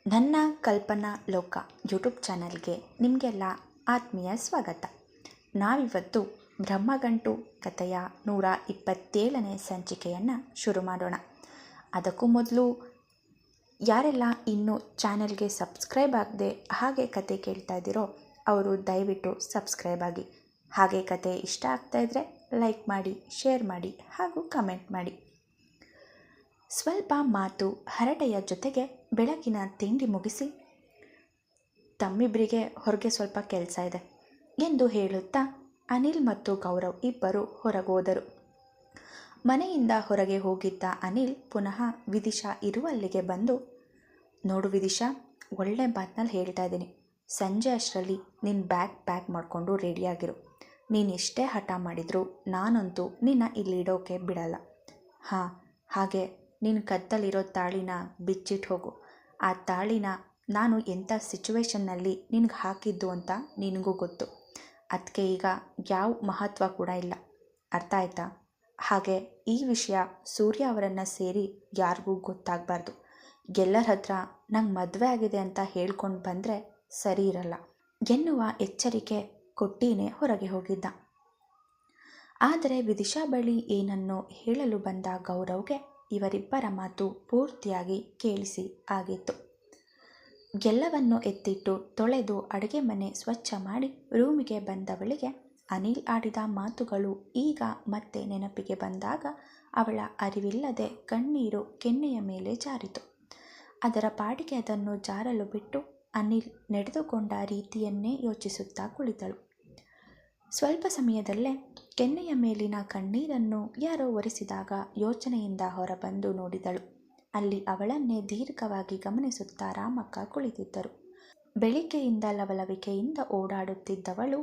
ನನ್ನ ಕಲ್ಪನಾ ಲೋಕ ಯೂಟ್ಯೂಬ್ ಚಾನಲ್ಗೆ ನಿಮಗೆಲ್ಲ ಆತ್ಮೀಯ ಸ್ವಾಗತ. ನಾವಿವತ್ತು ಬ್ರಹ್ಮಗಂಟು ಕಥೆಯ 127ನೇ ಸಂಚಿಕೆಯನ್ನು ಶುರು ಮಾಡೋಣ. ಅದಕ್ಕೂ ಮೊದಲು ಯಾರೆಲ್ಲ ಇನ್ನೂ ಚಾನಲ್ಗೆ ಸಬ್ಸ್ಕ್ರೈಬ್ ಆಗದೆ ಹಾಗೆ ಕತೆ ಕೇಳ್ತಾ ಇದ್ದೀರೋ ಅವರು ದಯವಿಟ್ಟು ಸಬ್ಸ್ಕ್ರೈಬ್ ಆಗಿ. ಹಾಗೆ ಕತೆ ಇಷ್ಟ ಆಗ್ತಾಯಿದ್ರೆ ಲೈಕ್ ಮಾಡಿ, ಶೇರ್ ಮಾಡಿ ಹಾಗೂ ಕಮೆಂಟ್ ಮಾಡಿ. ಸ್ವಲ್ಪ ಮಾತು ಹರಟೆಯ ಜೊತೆಗೆ ಬೆಳಗಿನ ತಿಂಡಿ ಮುಗಿಸಿ ತಮ್ಮಿಬ್ಬರಿಗೆ ಹೊರಗೆ ಸ್ವಲ್ಪ ಕೆಲಸ ಇದೆ ಎಂದು ಹೇಳುತ್ತಾ ಅನಿಲ್ ಮತ್ತು ಗೌರವ್ ಇಬ್ಬರು ಹೊರಗೋದರು. ಮನೆಯಿಂದ ಹೊರಗೆ ಹೋಗಿದ್ದ ಅನಿಲ್ ಪುನಃ ವಿದಿಶಾ ಇರುವಲ್ಲಿಗೆ ಬಂದು, ನೋಡು ವಿದಿಶಾ, ಒಳ್ಳೆ ಮಾತಿನಲ್ಲಿ ಹೇಳ್ತಾ ಇದ್ದೀನಿ, ಸಂಜೆ ಅಷ್ಟರಲ್ಲಿ ನಿನ್ನ ಬ್ಯಾಗ್ ಪ್ಯಾಕ್ ಮಾಡಿಕೊಂಡು ರೆಡಿಯಾಗಿರು. ನೀನು ಎಷ್ಟೇ ಹಠ ಮಾಡಿದರೂ ನಾನಂತೂ ನಿನ್ನ ಇಲ್ಲಿಡೋಕೆ ಬಿಡಲ್ಲ. ಹಾಂ, ಹಾಗೆ ನಿನ್ನ ಕತ್ತಲಿರೋ ತಾಳಿನ ಬಿಚ್ಚಿಟ್ಟು ಹೋಗು. ಆ ತಾಳಿನ ನಾನು ಎಂಥ ಸಿಚುವೇಶನ್ನಲ್ಲಿ ನಿನಗೆ ಹಾಕಿದ್ದು ಅಂತ ನಿನಗೂ ಗೊತ್ತು. ಅದಕ್ಕೆ ಈಗ ಯಾವ ಮಹತ್ವ ಕೂಡ ಇಲ್ಲ, ಅರ್ಥ ಆಯ್ತಾ? ಹಾಗೆ ಈ ವಿಷಯ ಸೂರ್ಯ ಅವರನ್ನು ಸೇರಿ ಯಾರಿಗೂ ಗೊತ್ತಾಗಬಾರ್ದು. ಎಲ್ಲರ ಹತ್ರ ನಂಗೆ ಮದುವೆ ಆಗಿದೆ ಅಂತ ಹೇಳ್ಕೊಂಡು ಬಂದರೆ ಸರಿ ಇರಲ್ಲ ಎನ್ನುವ ಎಚ್ಚರಿಕೆ ಕೊಟ್ಟಿನೇ ಹೊರಗೆ ಹೋಗಿದ್ದ. ಆದರೆ ವಿದಿಶಾ ಬಳಿ ಏನನ್ನೋ ಹೇಳಲು ಬಂದ ಗೌರವ್ಗೆ ಇವರಿಬ್ಬರ ಮಾತು ಪೂರ್ತಿಯಾಗಿ ಕೇಳಿಸಿ ಆಗಿತ್ತು. ಎಲ್ಲವನ್ನು ಎತ್ತಿಟ್ಟು ತೊಳೆದು ಅಡುಗೆ ಮನೆ ಸ್ವಚ್ಛ ಮಾಡಿ ರೂಮಿಗೆ ಬಂದವಳಿಗೆ ಅನಿಲ್ ಆಡಿದ ಮಾತುಗಳು ಈಗ ಮತ್ತೆ ನೆನಪಿಗೆ ಬಂದಾಗ ಅವಳ ಅರಿವಿಲ್ಲದೆ ಕಣ್ಣೀರು ಕೆನ್ನೆಯ ಮೇಲೆ ಜಾರಿತು. ಅದರ ಪಾಡಿಗೆ ಅದನ್ನು ಜಾರಲು ಬಿಟ್ಟು ಅನಿಲ್ ನಡೆದುಕೊಂಡ ರೀತಿಯನ್ನೇ ಯೋಚಿಸುತ್ತಾ ಕುಳಿತಳು. ಸ್ವಲ್ಪ ಸಮಯದಲ್ಲೇ ಕೆನ್ನೆಯ ಮೇಲಿನ ಕಣ್ಣೀರನ್ನು ಯಾರೋ ಒರೆಸಿದಾಗ ಯೋಚನೆಯಿಂದ ಹೊರಬಂದು ನೋಡಿದಳು. ಅಲ್ಲಿ ಅವಳನ್ನೇ ದೀರ್ಘವಾಗಿ ಗಮನಿಸುತ್ತಾ ರಾಮಕ್ಕ ಕುಳಿತಿದ್ದರು. ಬೆಳಿಗ್ಗೆಯಿಂದ ಲವಲವಿಕೆಯಿಂದ ಓಡಾಡುತ್ತಿದ್ದವಳು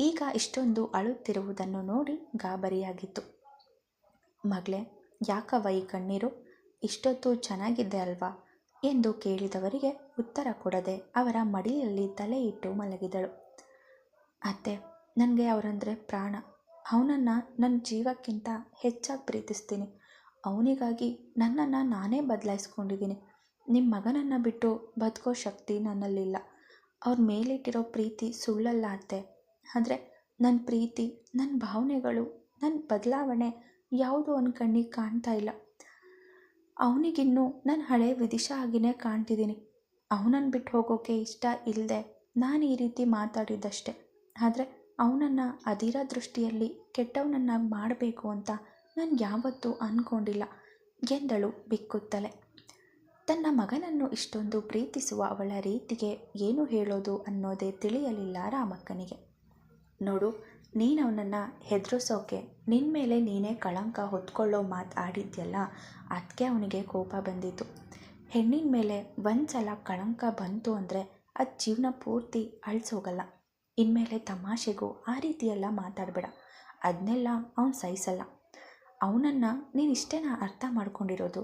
ಈಗ ಇಷ್ಟೊಂದು ಅಳುತ್ತಿರುವುದನ್ನು ನೋಡಿ ಗಾಬರಿಯಾಗಿತ್ತು. ಮಗಳೇ, ಯಾಕವ್ವ ಈ ಕಣ್ಣೀರು? ಇಷ್ಟೊತ್ತು ಚೆನ್ನಾಗಿದ್ದೆ ಅಲ್ವಾ ಎಂದು ಕೇಳಿದವರಿಗೆ ಉತ್ತರ ಕೊಡದೆ ಅವರ ಮಡಿಲಲ್ಲಿ ತಲೆ ಇಟ್ಟು ಮಲಗಿದಳು. ಅತ್ತೆ, ನನಗೆ ಅವರಂದರೆ ಪ್ರಾಣ. ಅವನನ್ನು ನನ್ನ ಜೀವಕ್ಕಿಂತ ಹೆಚ್ಚಾಗಿ ಪ್ರೀತಿಸ್ತೀನಿ. ಅವನಿಗಾಗಿ ನನ್ನನ್ನು ನಾನೇ ಬದಲಾಯಿಸ್ಕೊಂಡಿದ್ದೀನಿ. ನಿಮ್ಮ ಮಗನನ್ನು ಬಿಟ್ಟು ಬದುಕೋ ಶಕ್ತಿ ನನ್ನಲ್ಲಿಲ್ಲ. ಅವ್ರ ಮೇಲಿಟ್ಟಿರೋ ಪ್ರೀತಿ ಸುಳ್ಳಲ್ಲ ಅತ್ತೆ. ಆದರೆ ನನ್ನ ಪ್ರೀತಿ, ನನ್ನ ಭಾವನೆಗಳು, ನನ್ನ ಬದಲಾವಣೆ ಯಾವುದೂ ಅವನ ಕಣ್ಣಿಗೆ ಕಾಣ್ತಾ ಇಲ್ಲ. ಅವನಿಗಿನ್ನೂ ನನ್ನ ಹಳೆ ವಿದಿಶಾ ಆಗಿನೇ ಕಾಣ್ತಿದ್ದೀನಿ. ಅವನನ್ನು ಬಿಟ್ಟು ಹೋಗೋಕೆ ಇಷ್ಟ ಇಲ್ಲದೆ ನಾನು ಈ ರೀತಿ ಮಾತಾಡಿದ್ದಷ್ಟೆ. ಆದರೆ ಅವನನ್ನು ಅಧೀರ ದೃಷ್ಟಿಯಲ್ಲಿ ಕೆಟ್ಟವನನ್ನಾಗಿ ಮಾಡಬೇಕು ಅಂತ ನಾನು ಯಾವತ್ತೂ ಅಂದ್ಕೊಂಡಿಲ್ಲ ಎಂದಳು ಬಿಕ್ಕುತ್ತಲೇ. ತನ್ನ ಮಗನನ್ನು ಇಷ್ಟೊಂದು ಪ್ರೀತಿಸುವ ಅವಳ ರೀತಿಗೆ ಏನು ಹೇಳೋದು ಅನ್ನೋದೇ ತಿಳಿಯಲಿಲ್ಲ ರಾಮಕ್ಕನಿಗೆ. ನೋಡು, ನೀನು ಅವನನ್ನು ಹೆದರಿಸೋಕೆ ನಿನ್ನ ಮೇಲೆ ನೀನೇ ಕಳಂಕ ಹೊತ್ಕೊಳ್ಳೋ ಮಾತು ಆಡಿದ್ಯಲ್ಲ, ಅದಕ್ಕೆ ಅವನಿಗೆ ಕೋಪ ಬಂದಿತ್ತು. ಹೆಣ್ಣಿನ ಮೇಲೆ ಒಂದು ಸಲ ಕಳಂಕ ಬಂತು ಅಂದರೆ ಅದು ಜೀವನ ಪೂರ್ತಿ ಅಳಿಸೋಗಲ್ಲ. ಇನ್ಮೇಲೆ ತಮಾಷೆಗೂ ಆ ರೀತಿಯೆಲ್ಲ ಮಾತಾಡಬೇಡ. ಅದನ್ನೆಲ್ಲ ಅವನು ಸಹಿಸಲ್ಲ. ಅವನನ್ನು ನೀನು ಇಷ್ಟೇನ ಅರ್ಥ ಮಾಡ್ಕೊಂಡಿರೋದು?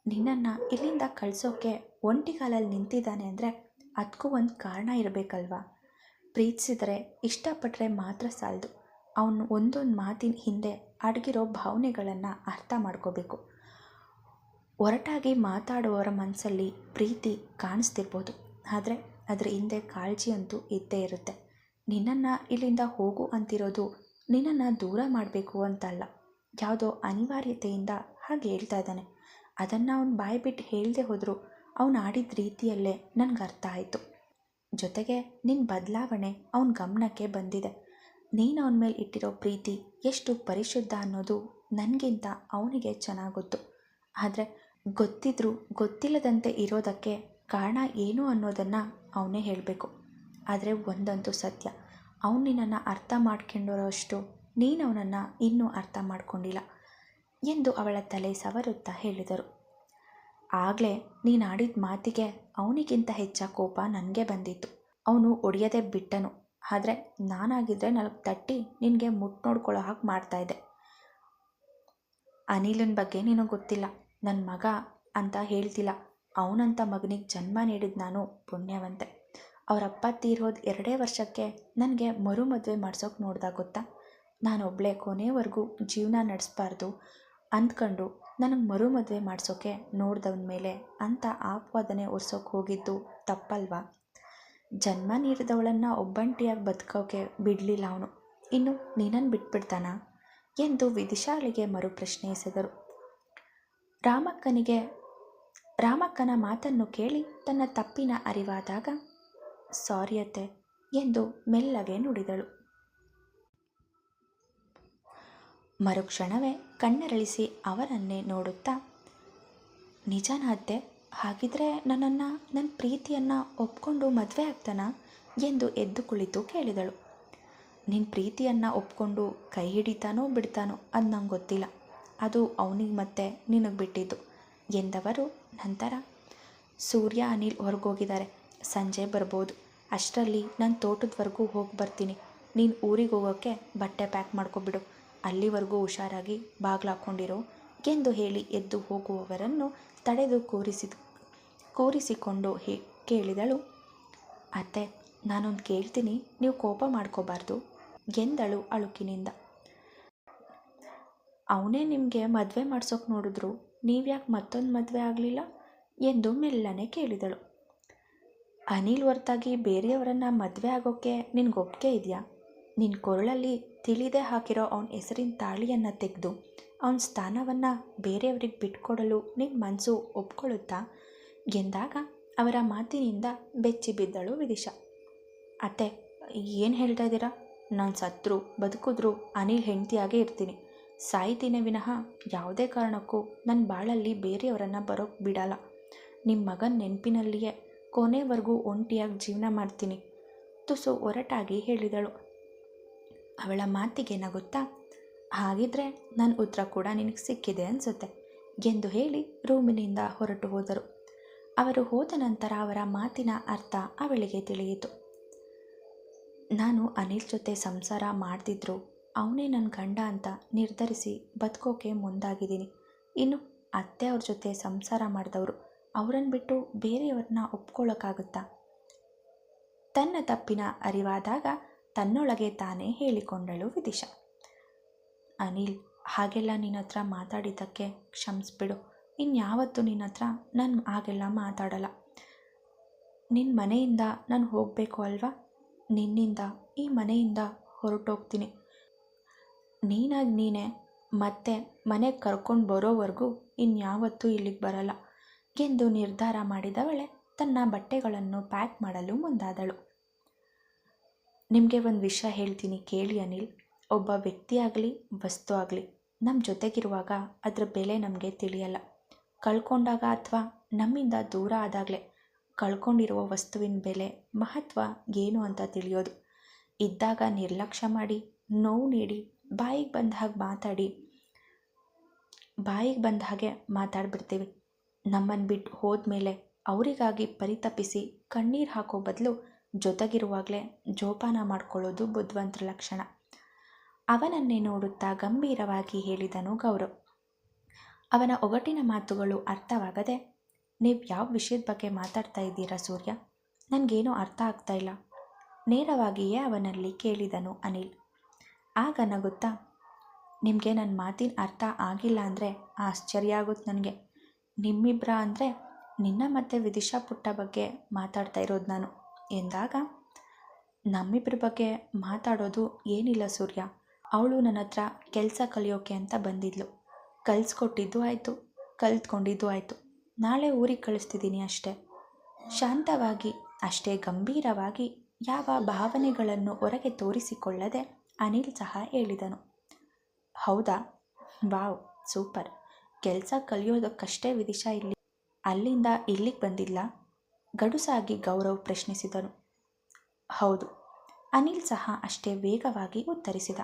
ನಿನ್ನನ್ನು ಇಲ್ಲಿಂದ ಕಳಿಸೋಕೆ ಒಂಟಿಗಾಲಲ್ಲಿ ನಿಂತಿದ್ದಾನೆ ಅಂದರೆ ಅದಕ್ಕೂ ಒಂದು ಕಾರಣ ಇರಬೇಕಲ್ವಾ? ಪ್ರೀತಿಸಿದರೆ ಇಷ್ಟಪಟ್ಟರೆ ಮಾತ್ರ ಸಾಲದು. ಅವನು ಒಂದೊಂದು ಮಾತಿನ ಹಿಂದೆ ಅಡಗಿರೋ ಭಾವನೆಗಳನ್ನು ಅರ್ಥ ಮಾಡ್ಕೋಬೇಕು. ಒರಟಾಗಿ ಮಾತಾಡುವವರ ಮನಸ್ಸಲ್ಲಿ ಪ್ರೀತಿ ಕಾಣಿಸ್ತಿರ್ಬೋದು, ಆದರೆ ಅದರ ಹಿಂದೆ ಕಾಳಜಿ ಅಂತೂ ಇದ್ದೇ ಇರುತ್ತೆ. ನಿನ್ನನ್ನು ಇಲ್ಲಿಂದ ಹೋಗು ಅಂತಿರೋದು ನಿನ್ನನ್ನು ದೂರ ಮಾಡಬೇಕು ಅಂತಲ್ಲ, ಯಾವುದೋ ಅನಿವಾರ್ಯತೆಯಿಂದ ಹಾಗೆ ಹೇಳ್ತಾ ಇದ್ದಾನೆ. ಅದನ್ನು ಅವನು ಬಾಯಿ ಬಿಟ್ಟು ಹೇಳದೆ ಹೋದರೂ ಅವನು ಆಡಿದ ರೀತಿಯಲ್ಲೇ ನನಗೆ ಅರ್ಥ ಆಯಿತು. ಜೊತೆಗೆ ನಿನ್ನ ಬದಲಾವಣೆ ಅವನ ಗಮನಕ್ಕೆ ಬಂದಿದೆ. ನೀನು ಅವನ ಮೇಲೆ ಇಟ್ಟಿರೋ ಪ್ರೀತಿ ಎಷ್ಟು ಪರಿಶುದ್ಧ ಅನ್ನೋದು ನನಗಿಂತ ಅವನಿಗೆ ಚೆನ್ನಾಗಿ ಗೊತ್ತು. ಆದರೆ ಗೊತ್ತಿದ್ರೂ ಗೊತ್ತಿಲ್ಲದಂತೆ ಇರೋದಕ್ಕೆ ಕಾರಣ ಏನು ಅನ್ನೋದನ್ನು ಅವನೇ ಹೇಳಬೇಕು. ಆದರೆ ಒಂದಂತೂ ಸತ್ಯ, ಅವನು ನಿನ್ನನ್ನು ಅರ್ಥ ಮಾಡ್ಕೊಂಡಿರೋಷ್ಟು ನೀನು ಅವನನ್ನು ಇನ್ನೂ ಅರ್ಥ ಮಾಡ್ಕೊಂಡಿಲ್ಲ ಎಂದು ಅವಳ ತಲೆ ಸವರುತ್ತಾ ಹೇಳಿದರು. ಆಗಲೇ ನೀನು ಆಡಿದ ಮಾತಿಗೆ ಅವನಿಗಿಂತ ಹೆಚ್ಚ ಕೋಪ ನನಗೆ ಬಂದಿತ್ತು. ಅವನು ಒಡೆಯದೇ ಬಿಟ್ಟನು. ಆದರೆ ನಾನಾಗಿದ್ದರೆ ನನಗೆ ತಟ್ಟಿ ನಿನಗೆ ಮುಟ್ಟು ನೋಡ್ಕೊಳ್ಳೋ ಹಾಗೆ ಮಾಡ್ತಾಯಿದ್ದೆ. ಅನಿಲನ ಬಗ್ಗೆ ನಿನಗೆ ಗೊತ್ತಿಲ್ಲ. ನನ್ನ ಮಗ ಅಂತ ಹೇಳ್ತಿಲ್ಲ, ಅವನಂಥ ಮಗನಿಗೆ ಜನ್ಮ ನೀಡಿದ ನಾನು ಪುಣ್ಯವಂತೆ. ಅವರಪ್ಪ ತೀರೋದು 2 ವರ್ಷಕ್ಕೆ ನನಗೆ ಮದುವೆ ಮಾಡ್ಸೋಕೆ ನೋಡ್ದಾಗ ಗೊತ್ತಾ, ನಾನೊಬ್ಬಳೇ ಕೊನೆವರೆಗೂ ಜೀವನ ನಡೆಸಬಾರ್ದು ಅಂದ್ಕೊಂಡು ನನಗೆ ಮರು ಮದುವೆ ಮಾಡಿಸೋಕೆ ನೋಡ್ದವನ ಮೇಲೆ ಅಂತ ಆಪಾದನೆ ಹೊರ್ಸೋಕೆ ಹೋಗಿದ್ದು ತಪ್ಪಲ್ವಾ? ಜನ್ಮ ನೀಡಿದವಳನ್ನು ಒಬ್ಬಂಟಿಯಾಗಿ ಬದುಕೋಕೆ ಬಿಡಲಿಲ್ಲ ಅವನು, ಇನ್ನು ನೀನನ್ನು ಬಿಟ್ಬಿಡ್ತಾನಾ ಎಂದು ವಿದಿಶಾಳಿಗೆ ಮರು ಪ್ರಶ್ನೆ ಎಸೆದರು. ರಾಮಕ್ಕನ ಮಾತನ್ನು ಕೇಳಿ ತನ್ನ ತಪ್ಪಿನ ಅರಿವಾದಾಗ ಸಾರಿ ಅತ್ತೆ ಎಂದು ಮೆಲ್ಲಗೆ ನುಡಿದಳು. ಮರುಕ್ಷಣವೇ ಕಣ್ಣರಳಿಸಿ ಅವರನ್ನೇ ನೋಡುತ್ತಾ, ನಿಜಾನ ಅತ್ತೆ? ಹಾಗಿದ್ರೆ ನನ್ನನ್ನು ನನ್ನ ಪ್ರೀತಿಯನ್ನು ಒಪ್ಕೊಂಡು ಮದುವೆ ಆಗ್ತಾನಾ ಎಂದು ಎದ್ದು ಕುಳಿತು ಕೇಳಿದಳು. ನಿನ್ನ ಪ್ರೀತಿಯನ್ನು ಒಪ್ಕೊಂಡು ಕೈ ಹಿಡಿತಾನೋ ಬಿಡ್ತಾನೋ ಅದು ನಂಗೆ ಗೊತ್ತಿಲ್ಲ, ಅದು ಅವನಿಗೆ ಮತ್ತೆ ನಿನಗೆ ಬಿಟ್ಟಿದ್ದು ಎಂದವರು ನಂತರ, ಸೂರ್ಯ ಅನಿಲ್ ಹೊರಗೋಗಿದ್ದಾರೆ, ಸಂಜೆ ಬರ್ಬೋದು, ಅಷ್ಟರಲ್ಲಿ ನಾನು ತೋಟದವರೆಗೂ ಹೋಗಿ ಬರ್ತೀನಿ, ನೀನು ಊರಿಗೆ ಹೋಗೋಕ್ಕೆ ಬಟ್ಟೆ ಪ್ಯಾಕ್ ಮಾಡ್ಕೊಬಿಡು, ಅಲ್ಲಿವರೆಗೂ ಹುಷಾರಾಗಿ ಬಾಗಿಲು ಹಾಕ್ಕೊಂಡಿರೋ ಎಂದು ಹೇಳಿ ಎದ್ದು ಹೋಗುವವರನ್ನು ತಡೆದು ಕೂರಿಸಿಕೊಂಡು ಕೇಳಿದಳು. ಅತ್ತೆ, ನಾನೊಂದು ಕೇಳ್ತೀನಿ, ನೀವು ಕೋಪ ಮಾಡ್ಕೋಬಾರ್ದು ಎಂದಳು ಅಳುಕಿನಿಂದ. ಅವನೇ ನಿಮಗೆ ಮದುವೆ ಮಾಡ್ಸೋಕೆ ನೋಡಿದ್ರು, ನೀವ್ಯಾಕೆ ಮತ್ತೊಂದು ಮದುವೆ ಆಗಲಿಲ್ಲ ಎಂದು ಮೆಲ್ಲನೆ ಕೇಳಿದಳು. ಅನಿಲ್ ಹೊರತಾಗಿ ಬೇರೆಯವರನ್ನು ಮದುವೆ ಆಗೋಕ್ಕೆ ನಿನ್ಗೆ ಒಪ್ಪಿಗೆ ಇದೆಯಾ? ನಿನ್ನ ಕೊರಳಲ್ಲಿ ತಿಳಿದೇ ಹಾಕಿರೋ ಅವನ ಹೆಸರಿನ ತಾಳಿಯನ್ನು ತೆಗೆದು ಅವನ ಸ್ಥಾನವನ್ನು ಬೇರೆಯವರಿಗೆ ಬಿಟ್ಕೊಡಲು ನಿನ್ನ ಮನಸ್ಸು ಒಪ್ಕೊಳ್ಳುತ್ತಾ ಎಂದಾಗ ಅವರ ಮಾತಿನಿಂದ ಬೆಚ್ಚಿ ಬಿದ್ದಳು ವಿದಿಶಾ. ಅತ್ತೆ, ಏನು ಹೇಳ್ತಾ ಇದ್ದೀರಾ? ನಾನು ಸತ್ರು ಬದುಕಿದ್ರು ಅನಿಲ್ ಹೆಂಡತಿಯಾಗೇ ಇರ್ತೀನಿ, ಸಾಯ್ತೀನಿ ವಿನಃ ಯಾವುದೇ ಕಾರಣಕ್ಕೂ ನನ್ನ ಬಾಳಲ್ಲಿ ಬೇರೆಯವರನ್ನು ಬರೋಕ್ಕೆ ಬಿಡಲ್ಲ. ನಿಮ್ಮ ಮಗನ ನೆನಪಿನಲ್ಲಿಯೇ ಕೊನೆವರೆಗೂ ಒಂಟಿಯಾಗಿ ಜೀವನ ಮಾಡ್ತೀನಿ ತುಸು ಒರಟಾಗಿ ಹೇಳಿದಳು. ಅವಳ ಮಾತಿಗೆ ನಗುತ್ತಾ, ಹಾಗಿದ್ರೆ ನನ್ನ ಉತ್ತರ ಕೂಡ ನಿನಗೆ ಸಿಕ್ಕಿದೆ ಅನಿಸುತ್ತೆ ಎಂದು ಹೇಳಿ ರೂಮಿನಿಂದ ಹೊರಟು ಹೋದರು. ಅವರು ಹೋದ ನಂತರ ಅವರ ಮಾತಿನ ಅರ್ಥ ಅವಳಿಗೆ ತಿಳಿಯಿತು. ನಾನು ಅನಿಲ್ ಜೊತೆ ಸಂಸಾರ ಮಾಡ್ತಿದ್ರು ಅವನೇ ನನ್ನ ಗಂಡ ಅಂತ ನಿರ್ಧರಿಸಿ ಬದುಕೋಕೆ ಮುಂದಾಗಿದ್ದೀನಿ. ಇನ್ನು ಅತ್ತೆ ಅವ್ರ ಜೊತೆ ಸಂಸಾರ ಮಾಡಿದವರು, ಅವರನ್ನು ಬಿಟ್ಟು ಬೇರೆಯವ್ರನ್ನ ಒಪ್ಕೊಳ್ಳೋಕ್ಕಾಗುತ್ತಾ? ತನ್ನ ತಪ್ಪಿನ ಅರಿವಾದಾಗ ತನ್ನೊಳಗೆ ತಾನೇ ಹೇಳಿಕೊಂಡಳು ವಿದಿಶಾ. ಅನಿಲ್, ಹಾಗೆಲ್ಲ ನಿನ್ನ ಹತ್ರ ಮಾತಾಡಿದ್ದಕ್ಕೆ ಕ್ಷಮಿಸ್ಬಿಡು, ಇನ್ಯಾವತ್ತೂ ನಿನ್ನ ಹತ್ರ ನಾನು ಹಾಗೆಲ್ಲ ಮಾತಾಡಲ್ಲ. ನಿನ್ನ ಮನೆಯಿಂದ ನಾನು ಹೋಗಬೇಕು ಅಲ್ವಾ? ನಿನ್ನಿಂದ ಈ ಮನೆಯಿಂದ ಹೊರಟೋಗ್ತೀನಿ. ನೀನಾಗಿ ನೀನೇ ಮತ್ತೆ ಮನೆಗೆ ಕರ್ಕೊಂಡು ಬರೋವರೆಗೂ ಇನ್ಯಾವತ್ತೂ ಇಲ್ಲಿಗೆ ಬರಲ್ಲ ಎಂದು ನಿರ್ಧಾರ ಮಾಡಿದವಳೆ ತನ್ನ ಬಟ್ಟೆಗಳನ್ನು ಪ್ಯಾಕ್ ಮಾಡಲು ಮುಂದಾದಳು. ನಿಮಗೆ ಒಂದು ವಿಷಯ ಹೇಳ್ತೀನಿ ಕೇಳಿ ಅನಿಲ್. ಒಬ್ಬ ವ್ಯಕ್ತಿಯಾಗಲಿ ವಸ್ತು ಆಗಲಿ ನಮ್ಮ ಜೊತೆಗಿರುವಾಗ ಅದರ ಬೆಲೆ ನಮಗೆ ತಿಳಿಯಲ್ಲ. ಕಳ್ಕೊಂಡಾಗ ಅಥವಾ ನಮ್ಮಿಂದ ದೂರ ಆದಾಗಲೇ ಕಳ್ಕೊಂಡಿರುವ ವಸ್ತುವಿನ ಬೆಲೆ ಮಹತ್ವ ಏನು ಅಂತ ತಿಳಿಯೋದು. ಇದ್ದಾಗ ನಿರ್ಲಕ್ಷ್ಯ ಮಾಡಿ, ನೋವು ನೀಡಿ, ಬಾಯಿಗೆ ಬಂದ ಹಾಗೆ ಮಾತಾಡ್ಬಿಡ್ತೀವಿ. ನಮ್ಮನ್ನು ಬಿಟ್ಟು ಹೋದ್ಮೇಲೆ ಅವರಿಗಾಗಿ ಪರಿತಪಿಸಿ ಕಣ್ಣೀರು ಹಾಕೋ ಬದಲು ಜೊತೆಗಿರುವಾಗಲೇ ಜೋಪಾನ ಮಾಡ್ಕೊಳ್ಳೋದು ಬುದ್ಧಿವಂತರ ಲಕ್ಷಣ. ಅವನನ್ನೇ ನೋಡುತ್ತಾ ಗಂಭೀರವಾಗಿ ಹೇಳಿದನು ಗೌರವ್. ಅವನ ಒಗಟಿನ ಮಾತುಗಳು ಅರ್ಥವಾಗದೆ, ನೀವು ಯಾವ ವಿಷಯದ ಬಗ್ಗೆ ಮಾತಾಡ್ತಾ ಇದ್ದೀರಾ ಸೂರ್ಯ? ನನಗೇನೂ ಅರ್ಥ ಆಗ್ತಾ ಇಲ್ಲ ನೇರವಾಗಿಯೇ ಅವನಲ್ಲಿ ಕೇಳಿದನು ಅನಿಲ್. ಆಗ ನಗುತ್ತಾ, ನಿಮಗೆ ನನ್ನ ಮಾತಿನ ಅರ್ಥ ಆಗಿಲ್ಲ ಅಂದರೆ ಆಶ್ಚರ್ಯ ಆಗುತ್ತೆ ನನಗೆ. ನಿಮ್ಮಿಬ್ಬರ ಅಂದರೆ ನಿನ್ನ ಮತ್ತು ವಿದಿಶಾ ಪುಟ್ಟ ಬಗ್ಗೆ ಮಾತಾಡ್ತಾ ಇರೋದು ನಾನು ಎಂದಾಗ, ನಮ್ಮಿಬ್ಬರ ಬಗ್ಗೆ ಮಾತಾಡೋದು ಏನಿಲ್ಲ ಸೂರ್ಯ. ಅವಳು ನನ್ನ ಹತ್ರ ಕೆಲಸ ಕಲಿಯೋಕೆ ಅಂತ ಬಂದಿದ್ಲು. ಕಲಿಸ್ಕೊಟ್ಟಿದ್ದು ಆಯಿತು, ಕಲಿತ್ಕೊಂಡಿದ್ದು ಆಯಿತು. ನಾಳೆ ಊರಿಗೆ ಕಳಿಸ್ತಿದ್ದೀನಿ ಅಷ್ಟೇ. ಶಾಂತವಾಗಿ, ಅಷ್ಟೇ ಗಂಭೀರವಾಗಿ, ಯಾವ ಭಾವನೆಗಳನ್ನು ಹೊರಗೆ ತೋರಿಸಿಕೊಳ್ಳದೆ ಅನಿಲ್ ಸಹ ಹೇಳಿದನು. ಹೌದಾ? Wow, super. ಕೆಲಸ ಕಲಿಯೋದಕ್ಕಷ್ಟೇ ವಿದಿಶಾ ಇಲ್ಲಿ ಅಲ್ಲಿಂದ ಇಲ್ಲಿಗೆ ಬಂದಿಲ್ಲ? ಗಡುಸಾಗಿ ಗೌರವ್ ಪ್ರಶ್ನಿಸಿದನು. ಹೌದು, ಅನಿಲ್ ಸಹ ಅಷ್ಟೇ ವೇಗವಾಗಿ ಉತ್ತರಿಸಿದ.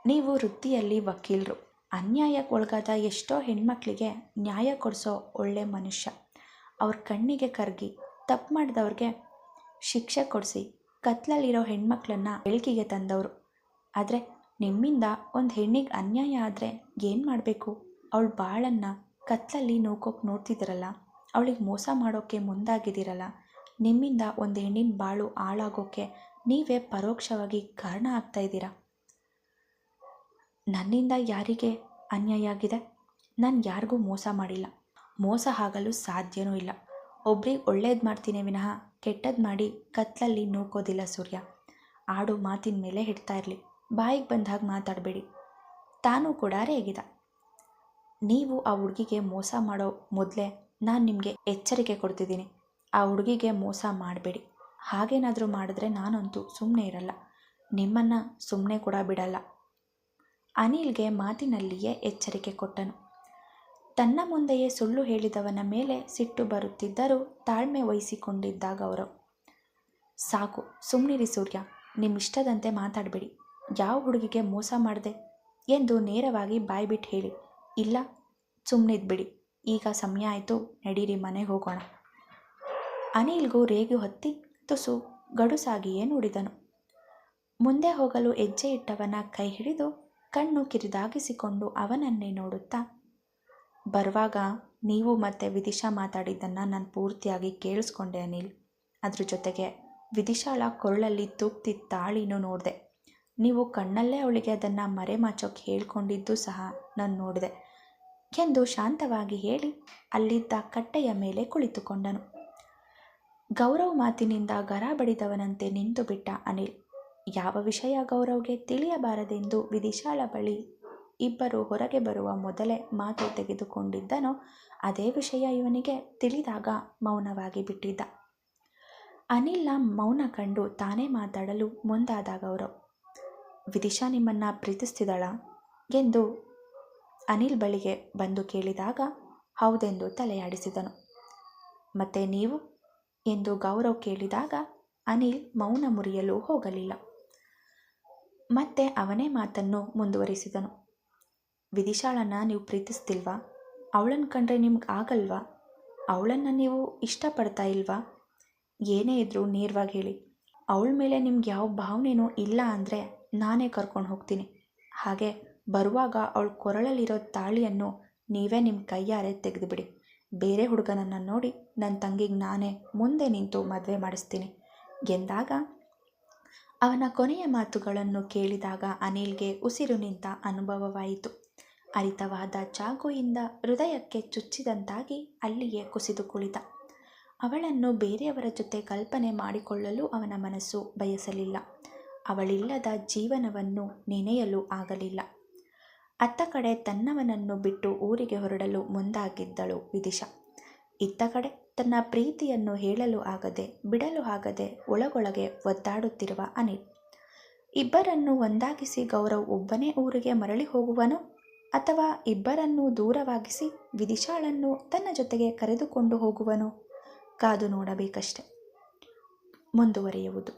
ನೀವು ವೃತ್ತಿಯಲ್ಲಿ ವಕೀಲರು, ಅನ್ಯಾಯಕ್ಕೊಳಗಾದ ಎಷ್ಟೋ ಹೆಣ್ಮಕ್ಳಿಗೆ ನ್ಯಾಯ ಕೊಡಿಸೋ ಒಳ್ಳೆ ಮನುಷ್ಯ. ಅವ್ರ ಕಣ್ಣಿಗೆ ಕರಗಿ ತಪ್ಪು ಮಾಡಿದವ್ರಿಗೆ ಶಿಕ್ಷೆ ಕೊಡಿಸಿ ಕತ್ಲಲ್ಲಿರೋ ಹೆಣ್ಮಕ್ಳನ್ನು ಬೆಳಕಿಗೆ ತಂದವರು. ಆದರೆ ನಿಮ್ಮಿಂದ ಒಂದು ಹೆಣ್ಣಿಗೆ ಅನ್ಯಾಯ ಆದರೆ ಏನು ಮಾಡಬೇಕು? ಅವಳ ಬಾಳನ್ನು ಕತ್ಲಲ್ಲಿ ನೂಕೋಕೆ ನೋಡ್ತಿದ್ದೀರಲ್ಲ, ಅವಳಿಗೆ ಮೋಸ ಮಾಡೋಕ್ಕೆ ಮುಂದಾಗಿದ್ದೀರಲ್ಲ. ನಿಮ್ಮಿಂದ ಒಂದು ಹೆಣ್ಣಿನ ಬಾಳು ಹಾಳಾಗೋಕ್ಕೆ ನೀವೇ ಪರೋಕ್ಷವಾಗಿ ಕಾರಣ ಆಗ್ತಾಯಿದ್ದೀರಾ. ನನ್ನಿಂದ ಯಾರಿಗೆ ಅನ್ಯಾಯ ಆಗಿದೆ? ನಾನು ಯಾರಿಗೂ ಮೋಸ ಮಾಡಿಲ್ಲ, ಮೋಸ ಆಗಲು ಸಾಧ್ಯವೂ ಇಲ್ಲ. ಒಬ್ರಿಗೆ ಒಳ್ಳೇದು ಮಾಡ್ತೀನಿ ವಿನಃ ಕೆಟ್ಟದ್ದು ಮಾಡಿ ಕತ್ಲಲ್ಲಿ ನೂಕೋದಿಲ್ಲ ಸೂರ್ಯ. ಆಡು ಮಾತಿನ ಮೇಲೆ ಹಿಡ್ತಾ ಇರಲಿ, ಬಾಯಿಗೆ ಬಂದಾಗ ಮಾತಾಡಬೇಡಿ. ತಾನೂ ಕೂಡ ರೇಗಿದ. ನೀವು ಆ ಹುಡುಗಿಗೆ ಮೋಸ ಮಾಡೋ ಮೊದಲೇ ನಾನು ನಿಮಗೆ ಎಚ್ಚರಿಕೆ ಕೊಡ್ತಿದ್ದೀನಿ. ಆ ಹುಡುಗಿಗೆ ಮೋಸ ಮಾಡಬೇಡಿ. ಹಾಗೇನಾದರೂ ಮಾಡಿದ್ರೆ ನಾನಂತೂ ಸುಮ್ಮನೆ ಇರಲ್ಲ, ನಿಮ್ಮನ್ನು ಸುಮ್ಮನೆ ಕೂಡ ಬಿಡಲ್ಲ. ಅನಿಲ್ಗೆ ಮಾತಿನಲ್ಲಿಯೇ ಎಚ್ಚರಿಕೆ ಕೊಟ್ಟನು. ತನ್ನ ಮುಂದೆಯೇ ಸುಳ್ಳು ಹೇಳಿದವನ ಮೇಲೆ ಸಿಟ್ಟು ಬರುತ್ತಿದ್ದರೂ ತಾಳ್ಮೆ ವಹಿಸಿಕೊಂಡಿದ್ದ ಗೌರವ್. ಸಾಕು, ಸುಮ್ಮನಿರಿ ಸೂರ್ಯ, ನಿಮ್ಮ ಇಷ್ಟದಂತೆ ಮಾತಾಡಬೇಡಿ. ಯಾವ ಹುಡುಗಿಗೆ ಮೋಸ ಮಾಡಿದೆ ಎಂದು ನೇರವಾಗಿ ಬಾಯ್ಬಿಟ್ಟು ಹೇಳಿ. ಇಲ್ಲ, ಸುಮ್ಮನಿದ್ಬಿಡಿ. ಈಗ ಸಮಯ ಆಯಿತು, ನಡೀರಿ ಮನೆಗೆ ಹೋಗೋಣ. ಅನಿಲ್ಗೂ ರೇಗು ಹತ್ತಿ ತುಸು ಗಡುಸಾಗಿಯೇ ನುಡಿದನು. ಮುಂದೆ ಹೋಗಲು ಹೆಜ್ಜೆ ಇಟ್ಟವನ ಕೈ ಹಿಡಿದು ಕಣ್ಣು ಕಿರಿದಾಗಿಸಿಕೊಂಡು ಅವನನ್ನೇ ನೋಡುತ್ತಾ, ಬರುವಾಗ ನೀವು ಮತ್ತು ವಿದಿಶಾ ಮಾತಾಡಿದ್ದನ್ನು ನಾನು ಪೂರ್ತಿಯಾಗಿ ಕೇಳಿಸ್ಕೊಂಡೆ ಅನಿಲ್. ಅದ್ರ ಜೊತೆಗೆ ವಿದಿಶಾಳ ಕೊರಳಲ್ಲಿ ತೂಗ್ತಿದ್ದ ತಾಳಿನೂ ನೋಡಿದೆ. ನೀವು ಕಣ್ಣಲ್ಲೇ ಅವಳಿಗೆ ಅದನ್ನು ಮರೆಮಾಚೋಕ್ಕೆ ಹೇಳ್ಕೊಂಡಿದ್ದು ಸಹ ನಾನು ನೋಡಿದೆ ಎಂದು ಶಾಂತವಾಗಿ ಹೇಳಿ ಅಲ್ಲಿದ್ದ ಕಟ್ಟೆಯ ಮೇಲೆ ಕುಳಿತುಕೊಂಡನು. ಗೌರವ್ ಮಾತಿನಿಂದ ಗರ ಬಡಿದವನಂತೆ ನಿಂತು ಬಿಟ್ಟ ಅನಿಲ್. ಯಾವ ವಿಷಯ ಗೌರವ್ಗೆ ತಿಳಿಯಬಾರದೆಂದು ವಿದಿಶಾಳ ಬಳಿ ಇಬ್ಬರು ಹೊರಗೆ ಬರುವ ಮೊದಲೇ ಮಾತು ತೆಗೆದುಕೊಂಡಿದ್ದನೋ ಅದೇ ವಿಷಯ ಇವನಿಗೆ ತಿಳಿದಾಗ ಮೌನವಾಗಿ ಬಿಟ್ಟಿದ್ದ. ಅನಿಲ್ನ ಮೌನ ಕಂಡು ತಾನೇ ಮಾತಾಡಲು ಮುಂದಾದ ಗೌರವ್. ವಿದಿಶಾ ನಿಮ್ಮನ್ನು ಪ್ರೀತಿಸ್ತಿದ್ದಾಳಾ ಎಂದು ಅನಿಲ್ ಬಳಿಗೆ ಬಂದು ಕೇಳಿದಾಗ ಹೌದೆಂದು ತಲೆಯಾಡಿಸಿದನು. ಮತ್ತೆ ನೀವು ಎಂದು ಗೌರವ್ ಕೇಳಿದಾಗ ಅನಿಲ್ ಮೌನ ಮುರಿಯಲು ಹೋಗಲಿಲ್ಲ. ಮತ್ತೆ ಅವನೇ ಮಾತನ್ನು ಮುಂದುವರಿಸಿದನು. ವಿದಿಶಾಳನ್ನು ನೀವು ಪ್ರೀತಿಸ್ತಿಲ್ವಾ? ಅವಳನ್ನು ಕಂಡ್ರೆ ನಿಮ್ಗೆ ಆಗಲ್ವಾ? ಅವಳನ್ನು ನೀವು ಇಷ್ಟಪಡ್ತಾ ಇಲ್ವಾ? ಏನೇ ಇದ್ರೂ ನೇರವಾಗಿ ಹೇಳಿ. ಅವಳ ಮೇಲೆ ನಿಮ್ಗೆ ಯಾವ ಭಾವನೆನೂ ಇಲ್ಲ ಅಂದರೆ ನಾನೇ ಕರ್ಕೊಂಡು ಹೋಗ್ತೀನಿ. ಹಾಗೆ ಬರುವಾಗ ಅವಳ ಕೊರಳಲ್ಲಿರೋ ತಾಳಿಯನ್ನು ನೀವೇ ನಿಮ್ಮ ಕೈಯಾರೆ ತೆಗೆದುಬಿಡಿ. ಬೇರೆ ಹುಡುಗನನ್ನು ನೋಡಿ ನನ್ನ ತಂಗಿಗೆ ನಾನೇ ಮುಂದೆ ನಿಂತು ಮದುವೆ ಮಾಡಿಸ್ತೀನಿ ಎಂದಾಗ ಅವನ ಕೊನೆಯ ಮಾತುಗಳನ್ನು ಕೇಳಿದಾಗ ಅನಿಲ್ಗೆ ಉಸಿರು ನಿಂತ ಅನುಭವವಾಯಿತು. ಹರಿತವಾದ ಚಾಕುಯಿಂದ ಹೃದಯಕ್ಕೆ ಚುಚ್ಚಿದಂತಾಗಿ ಅಲ್ಲಿಯೇ ಕುಸಿದು ಕುಳಿತ. ಅವಳನ್ನು ಬೇರೆಯವರ ಜೊತೆ ಕಲ್ಪನೆ ಮಾಡಿಕೊಳ್ಳಲು ಅವನ ಮನಸ್ಸು ಬಯಸಲಿಲ್ಲ. ಅವಳಿಲ್ಲದ ಜೀವನವನ್ನು ನೆನೆಯಲು ಆಗಲಿಲ್ಲ. ಅತ್ತ ಕಡೆ ತನ್ನವನನ್ನು ಬಿಟ್ಟು ಊರಿಗೆ ಹೊರಡಲು ಮುಂದಾಗಿದ್ದಳು ವಿದಿಶಾ. ಇತ್ತ ಕಡೆ ತನ್ನ ಪ್ರೀತಿಯನ್ನು ಹೇಳಲು ಆಗದೆ ಬಿಡಲು ಆಗದೆ ಒಳಗೊಳಗೆ ಒದ್ದಾಡುತ್ತಿರುವ ಅನಿಲ್. ಇಬ್ಬರನ್ನು ಒಂದಾಗಿಸಿ ಗೌರವ್ ಒಬ್ಬನೇ ಊರಿಗೆ ಮರಳಿ ಹೋಗುವನೋ ಅಥವಾ ಇಬ್ಬರನ್ನೂ ದೂರವಾಗಿಸಿ ವಿದಿಶಾಳನ್ನು ತನ್ನ ಜೊತೆಗೆ ಕರೆದುಕೊಂಡು ಹೋಗುವನೋ ಕಾದು ನೋಡಬೇಕಷ್ಟೆ. ಮುಂದುವರಿಯುವುದು.